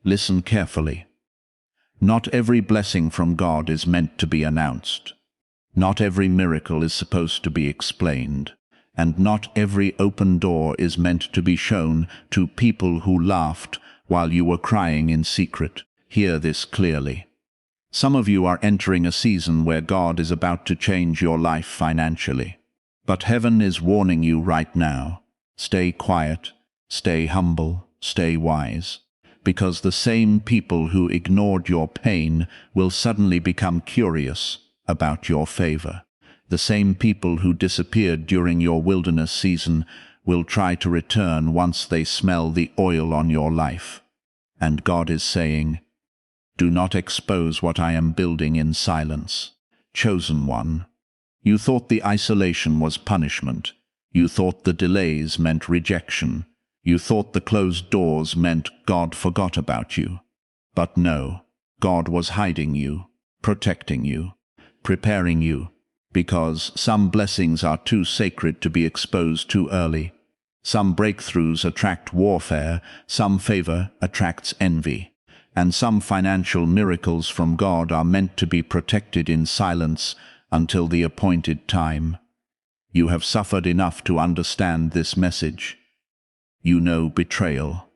Listen carefully. Not every blessing from God is meant to be announced. Not every miracle is supposed to be explained. And not every open door is meant to be shown to people who laughed while you were crying in secret. Hear this clearly. Some of you are entering a season where God is about to change your life financially. But heaven is warning you right now. Stay quiet, stay humble, stay wise. Because the same people who ignored your pain will suddenly become curious about your favor. The same people who disappeared during your wilderness season will try to return once they smell the oil on your life. And God is saying, do not expose what I am building in silence. Chosen one, you thought the isolation was punishment. You thought the delays meant rejection. You thought the closed doors meant God forgot about you. But no, God was hiding you, protecting you, preparing you, because some blessings are too sacred to be exposed too early. Some breakthroughs attract warfare, some favor attracts envy, and some financial miracles from God are meant to be protected in silence until the appointed time. You have suffered enough to understand this message. You know betrayal.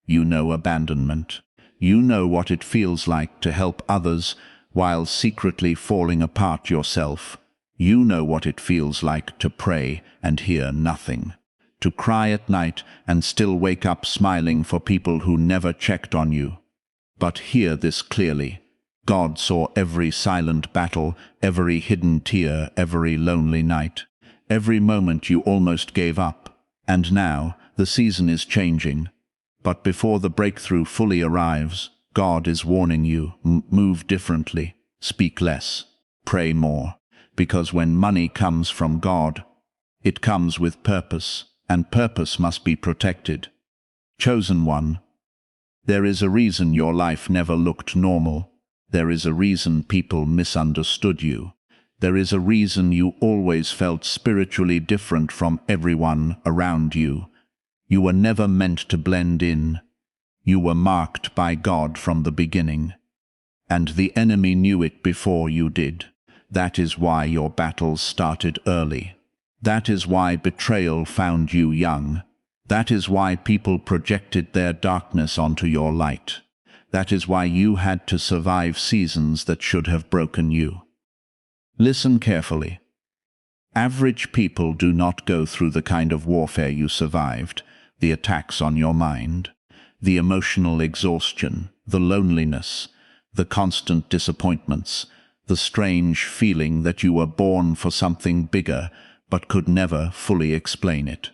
You know abandonment. You know what it feels like to help others while secretly falling apart yourself. You know what it feels like to pray and hear nothing, to cry at night and still wake up smiling for people who never checked on you. But hear this clearly. God saw every silent battle, every hidden tear, every lonely night, every moment you almost gave up. And now, the season is changing. But before the breakthrough fully arrives, God is warning you, move differently, speak less, pray more. Because when money comes from God, it comes with purpose, and purpose must be protected. Chosen one, there is a reason your life never looked normal. There is a reason people misunderstood you. There is a reason you always felt spiritually different from everyone around you. You were never meant to blend in. You were marked by God from the beginning. And the enemy knew it before you did. That is why your battles started early. That is why betrayal found you young. That is why people projected their darkness onto your light. That is why you had to survive seasons that should have broken you. Listen carefully. Average people do not go through the kind of warfare you survived, the attacks on your mind, the emotional exhaustion, the loneliness, the constant disappointments, the strange feeling that you were born for something bigger but could never fully explain it.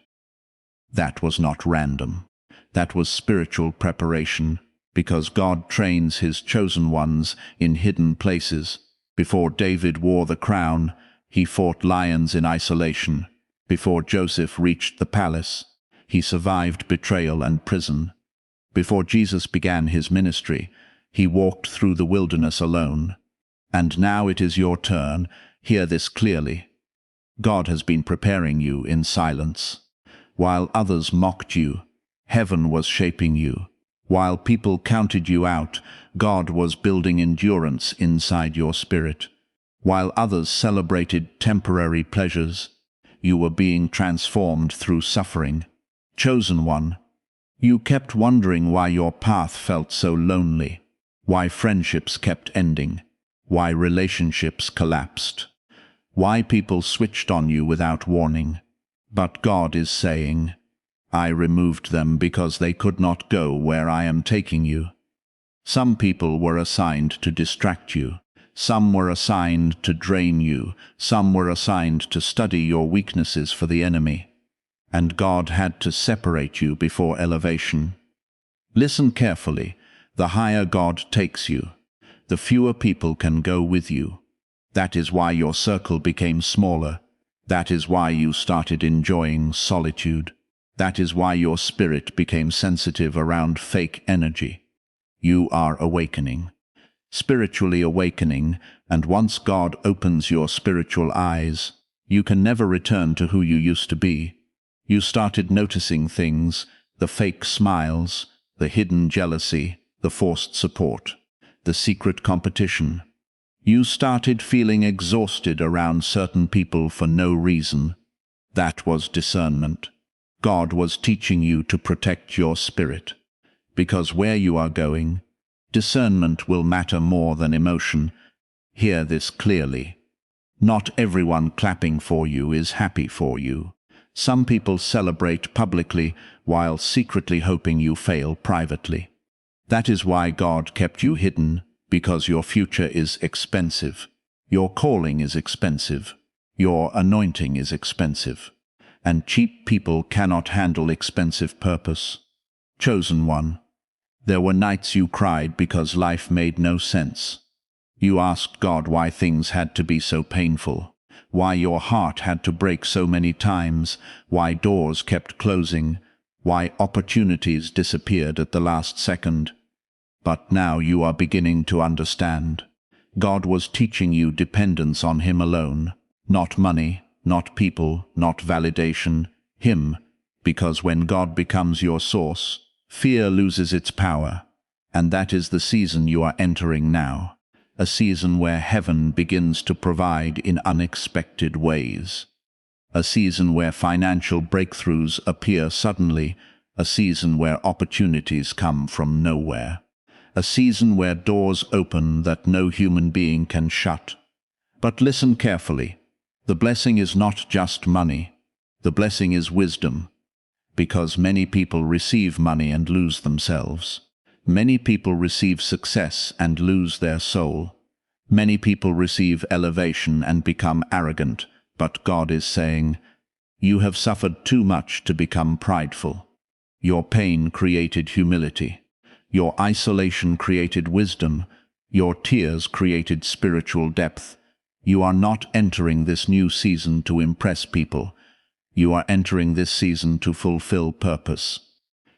That was not random. That was spiritual preparation, because God trains his chosen ones in hidden places. Before David wore the crown, he fought lions in isolation. Before Joseph reached the palace, he survived betrayal and prison. Before Jesus began his ministry, he walked through the wilderness alone. And now it is your turn. Hear this clearly. God has been preparing you in silence. While others mocked you, heaven was shaping you. While people counted you out, God was building endurance inside your spirit. While others celebrated temporary pleasures, you were being transformed through suffering. Chosen one, you kept wondering why your path felt so lonely, why friendships kept ending, why relationships collapsed, why people switched on you without warning. But God is saying, I removed them because they could not go where I am taking you. Some people were assigned to distract you. Some were assigned to drain you. Some were assigned to study your weaknesses for the enemy. And God had to separate you before elevation. Listen carefully. The higher God takes you, the fewer people can go with you. That is why your circle became smaller. That is why you started enjoying solitude. That is why your spirit became sensitive around fake energy. You are awakening, spiritually awakening, and once God opens your spiritual eyes, you can never return to who you used to be. You started noticing things, the fake smiles, the hidden jealousy, the forced support, the secret competition. You started feeling exhausted around certain people for no reason. That was discernment. God was teaching you to protect your spirit. Because where you are going, discernment will matter more than emotion. Hear this clearly. Not everyone clapping for you is happy for you. Some people celebrate publicly while secretly hoping you fail privately. That is why God kept you hidden, because your future is expensive. Your calling is expensive. Your anointing is expensive. And cheap people cannot handle expensive purpose. Chosen one. There were nights you cried because life made no sense. You asked God why things had to be so painful, why your heart had to break so many times, why doors kept closing, why opportunities disappeared at the last second. But now you are beginning to understand. God was teaching you dependence on Him alone, not money, not people, not validation, Him, because when God becomes your source, fear loses its power, and that is the season you are entering now, a season where heaven begins to provide in unexpected ways, a season where financial breakthroughs appear suddenly, a season where opportunities come from nowhere, a season where doors open that no human being can shut. But listen carefully. The blessing is not just money. The blessing is wisdom. Because many people receive money and lose themselves. Many people receive success and lose their soul. Many people receive elevation and become arrogant, but God is saying, "You have suffered too much to become prideful. Your pain created humility. Your isolation created wisdom. Your tears created spiritual depth. You are not entering this new season to impress people. You are entering this season to fulfill purpose."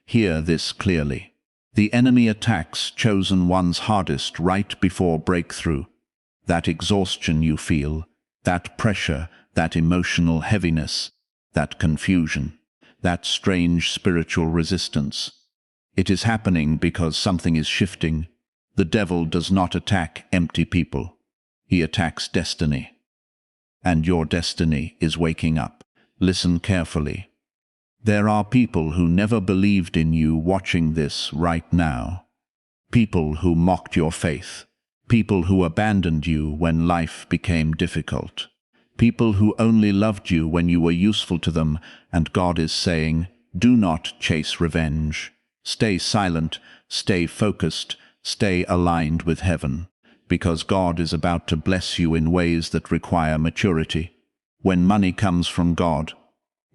Hear this clearly. The enemy attacks chosen ones hardest right before breakthrough. That exhaustion you feel, that pressure, that emotional heaviness, that confusion, that strange spiritual resistance. It is happening because something is shifting. The devil does not attack empty people. He attacks destiny. And your destiny is waking up. Listen carefully. There are people who never believed in you watching this right now. People who mocked your faith. People who abandoned you when life became difficult. People who only loved you when you were useful to them, and God is saying, do not chase revenge. Stay silent, stay focused, stay aligned with heaven, because God is about to bless you in ways that require maturity. When money comes from God,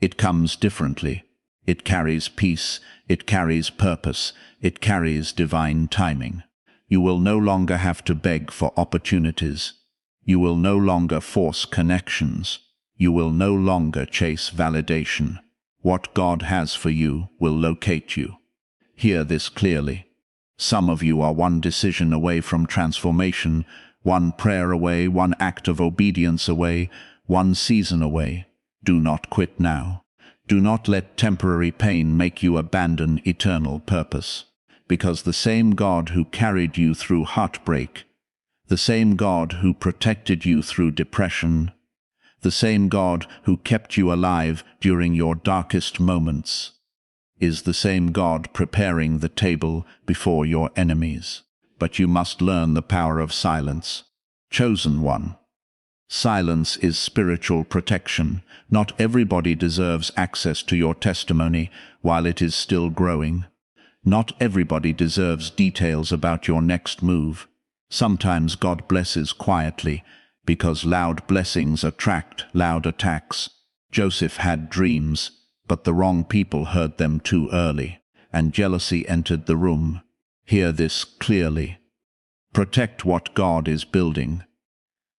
it comes differently. It carries peace, it carries purpose, it carries divine timing. You will no longer have to beg for opportunities. You will no longer force connections. You will no longer chase validation. What God has for you will locate you. Hear this clearly. Some of you are one decision away from transformation, one prayer away, one act of obedience away, one season away. Do not quit now. Do not let temporary pain make you abandon eternal purpose. Because the same God who carried you through heartbreak, the same God who protected you through depression, the same God who kept you alive during your darkest moments, is the same God preparing the table before your enemies. But you must learn the power of silence. Chosen one. Silence is spiritual protection. Not everybody deserves access to your testimony while it is still growing. Not everybody deserves details about your next move. Sometimes God blesses quietly, because loud blessings attract loud attacks. Joseph had dreams, but the wrong people heard them too early, and jealousy entered the room. Hear this clearly. Protect what God is building.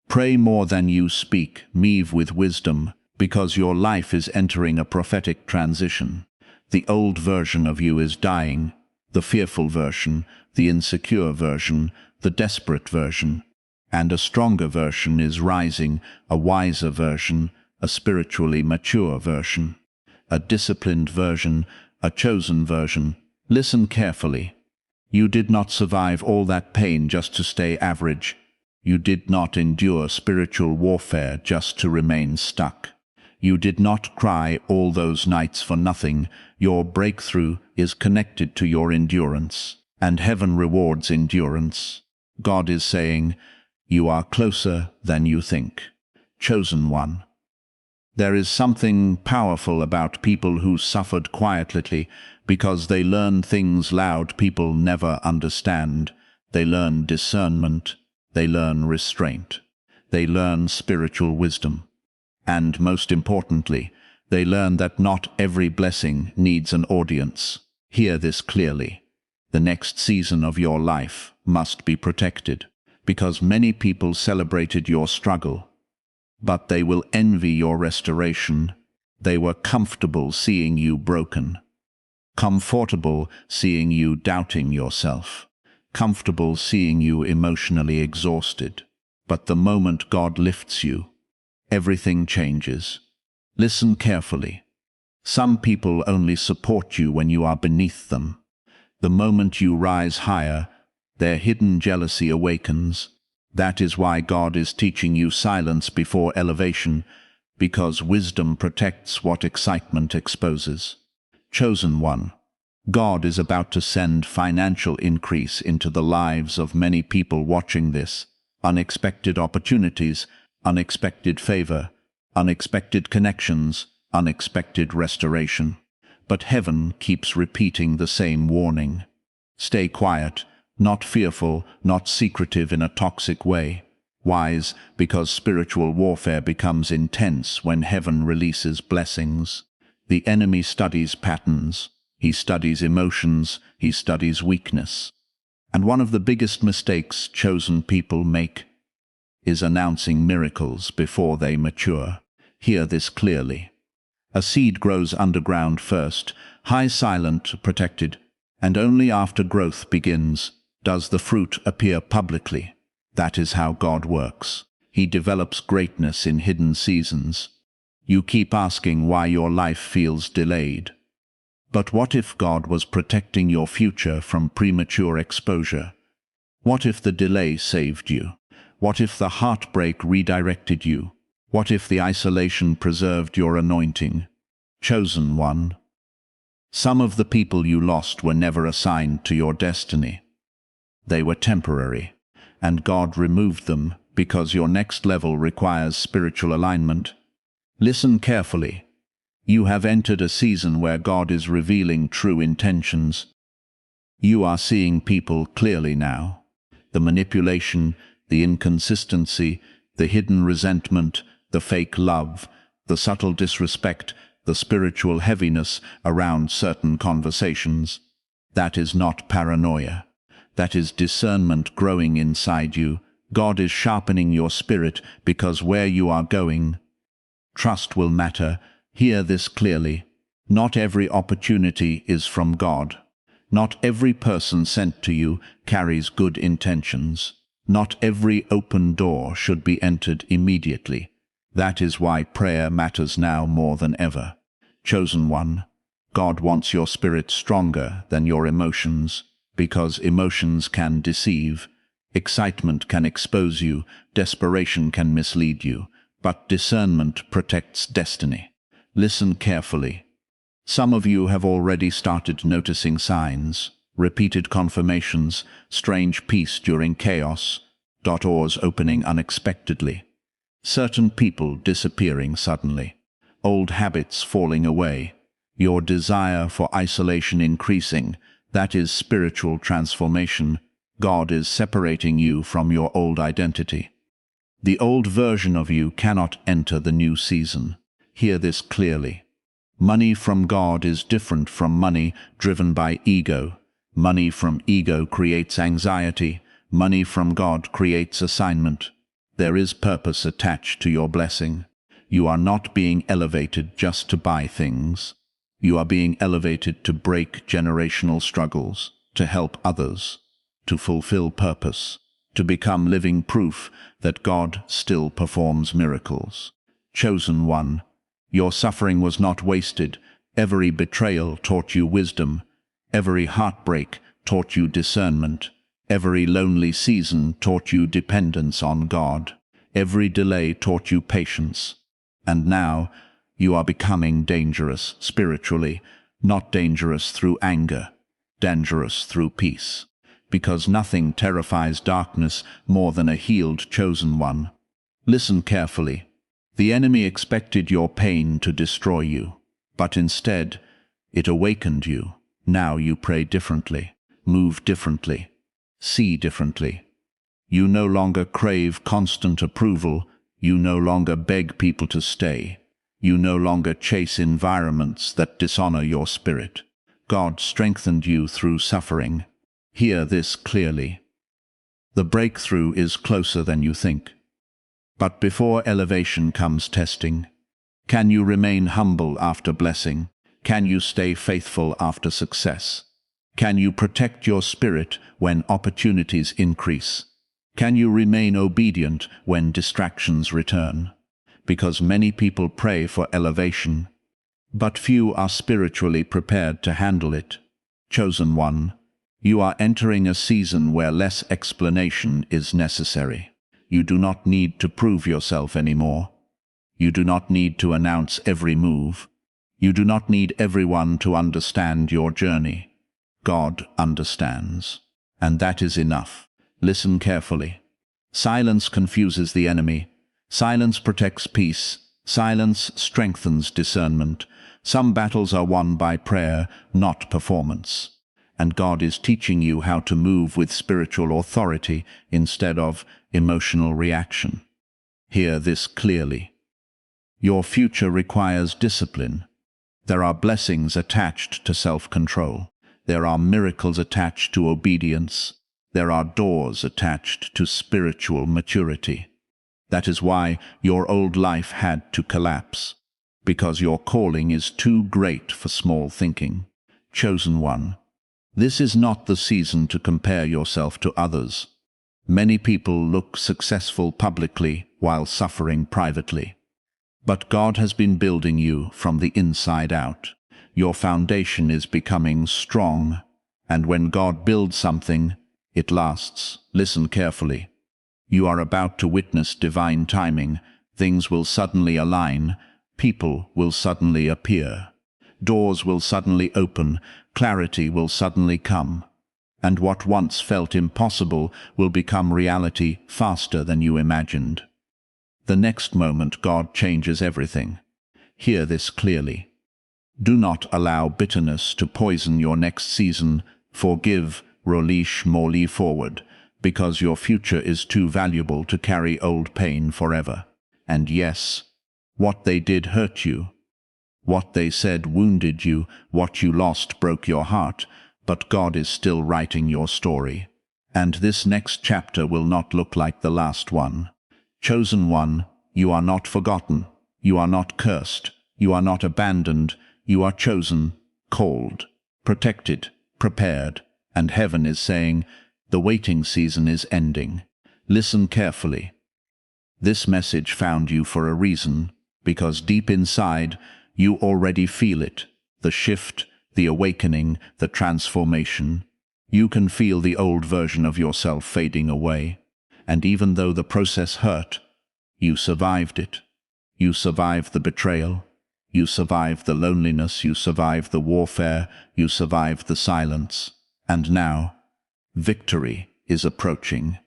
Pray more than you speak, move with wisdom, because your life is entering a prophetic transition. The old version of you is dying, the fearful version, the insecure version, the desperate version, and a stronger version is rising, a wiser version, a spiritually mature version, a disciplined version, a chosen version. Listen carefully. You did not survive all that pain just to stay average. You did not endure spiritual warfare just to remain stuck. You did not cry all those nights for nothing. Your breakthrough is connected to your endurance, and heaven rewards endurance. God is saying, you are closer than you think. Chosen one. There is something powerful about people who suffered quietly because they learn things loud people never understand. They learn discernment. They learn restraint. They learn spiritual wisdom. And most importantly, they learn that not every blessing needs an audience. Hear this clearly. The next season of your life must be protected, because many people celebrated your struggle, but they will envy your restoration. They were comfortable seeing you broken, comfortable seeing you doubting yourself, comfortable seeing you emotionally exhausted. But the moment God lifts you, everything changes. Listen carefully. Some people only support you when you are beneath them. The moment you rise higher, their hidden jealousy awakens. That is why God is teaching you silence before elevation, because wisdom protects what excitement exposes. Chosen one. God is about to send financial increase into the lives of many people watching this. Unexpected opportunities, unexpected favor, unexpected connections, unexpected restoration. But heaven keeps repeating the same warning. Stay quiet, not fearful, not secretive in a toxic way. Wise, because spiritual warfare becomes intense when heaven releases blessings. The enemy studies patterns. He studies emotions. He studies weakness. And one of the biggest mistakes chosen people make is announcing miracles before they mature. Hear this clearly. A seed grows underground first, high, silent, protected, and only after growth begins does the fruit appear publicly. That is how God works. He develops greatness in hidden seasons. You keep asking why your life feels delayed. But what if God was protecting your future from premature exposure? What if the delay saved you? What if the heartbreak redirected you? What if the isolation preserved your anointing? Chosen one. Some of the people you lost were never assigned to your destiny. They were temporary, and God removed them because your next level requires spiritual alignment. Listen carefully. You have entered a season where God is revealing true intentions. You are seeing people clearly now. The manipulation, the inconsistency, the hidden resentment, the fake love, the subtle disrespect, the spiritual heaviness around certain conversations. That is not paranoia. That is discernment growing inside you. God is sharpening your spirit because where you are going, trust will matter. Hear this clearly. Not every opportunity is from God. Not every person sent to you carries good intentions. Not every open door should be entered immediately. That is why prayer matters now more than ever. Chosen one, God wants your spirit stronger than your emotions, because emotions can deceive. Excitement can expose you. Desperation can mislead you. But discernment protects destiny. Listen carefully. Some of you have already started noticing signs, repeated confirmations, strange peace during chaos, doors opening unexpectedly, certain people disappearing suddenly, old habits falling away, your desire for isolation increasing. That is spiritual transformation. God is separating you from your old identity. The old version of you cannot enter the new season. Hear this clearly. Money from God is different from money driven by ego. Money from ego creates anxiety. Money from God creates assignment. There is purpose attached to your blessing. You are not being elevated just to buy things. You are being elevated to break generational struggles, to help others, to fulfill purpose, to become living proof that God still performs miracles. Chosen one, your suffering was not wasted. Every betrayal taught you wisdom. Every heartbreak taught you discernment. Every lonely season taught you dependence on God. Every delay taught you patience. And now you are becoming dangerous spiritually, not dangerous through anger, dangerous through peace. Because nothing terrifies darkness more than a healed chosen one. Listen carefully. The enemy expected your pain to destroy you, but instead it awakened you. Now you pray differently, move differently, see differently. You no longer crave constant approval. You no longer beg people to stay. You no longer chase environments that dishonor your spirit. God strengthened you through suffering. Hear this clearly. The breakthrough is closer than you think. But before elevation comes testing. Can you remain humble after blessing? Can you stay faithful after success? Can you protect your spirit when opportunities increase? Can you remain obedient when distractions return? Because many people pray for elevation, but few are spiritually prepared to handle it. Chosen one, you are entering a season where less explanation is necessary. You do not need to prove yourself anymore. You do not need to announce every move. You do not need everyone to understand your journey. God understands, and that is enough. Listen carefully. Silence confuses the enemy. Silence protects peace. Silence strengthens discernment. Some battles are won by prayer, not performance. And God is teaching you how to move with spiritual authority instead of emotional reaction. Hear this clearly. Your future requires discipline. There are blessings attached to self-control. There are miracles attached to obedience. There are doors attached to spiritual maturity. That is why your old life had to collapse, because your calling is too great for small thinking. Chosen one, this is not the season to compare yourself to others. Many people look successful publicly while suffering privately. But God has been building you from the inside out. Your foundation is becoming strong, and when God builds something, it lasts. Listen carefully. You are about to witness divine timing. Things will suddenly align. People will suddenly appear. Doors will suddenly open. Clarity will suddenly come. And what once felt impossible will become reality faster than you imagined. The next moment God changes everything. Hear this clearly. Do not allow bitterness to poison your next season. Forgive, release, move forward, because your future is too valuable to carry old pain forever. And yes, what they did hurt you. What they said wounded you. What you lost broke your heart. But God is still writing your story. And this next chapter will not look like the last one. Chosen one, you are not forgotten. You are not cursed. You are not abandoned. You are chosen, called, protected, prepared. And heaven is saying, the waiting season is ending. Listen carefully. This message found you for a reason, because deep inside, you already feel it. The shift, the awakening, the transformation. You can feel the old version of yourself fading away. And even though the process hurt, you survived it. You survived the betrayal. You survived the loneliness. You survived the warfare. You survived the silence. And now, victory is approaching.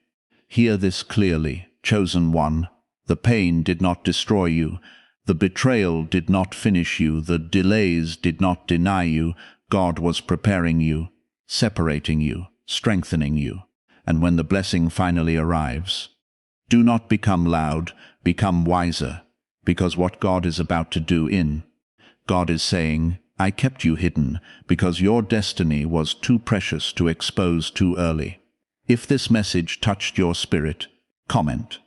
Hear this clearly, chosen one. The pain did not destroy you. The betrayal did not finish you. The delays did not deny you. God was preparing you, separating you, strengthening you. And when the blessing finally arrives, do not become loud, become wiser, because what God is about to do God is saying, I kept you hidden, because your destiny was too precious to expose too early. If this message touched your spirit, comment.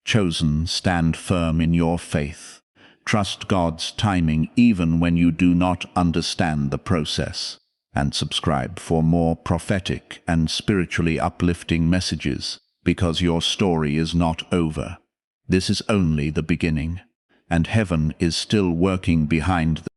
Chosen, stand firm in your faith. Trust God's timing even when you do not understand the process. And subscribe for more prophetic and spiritually uplifting messages, because your story is not over. This is only the beginning, and heaven is still working behind the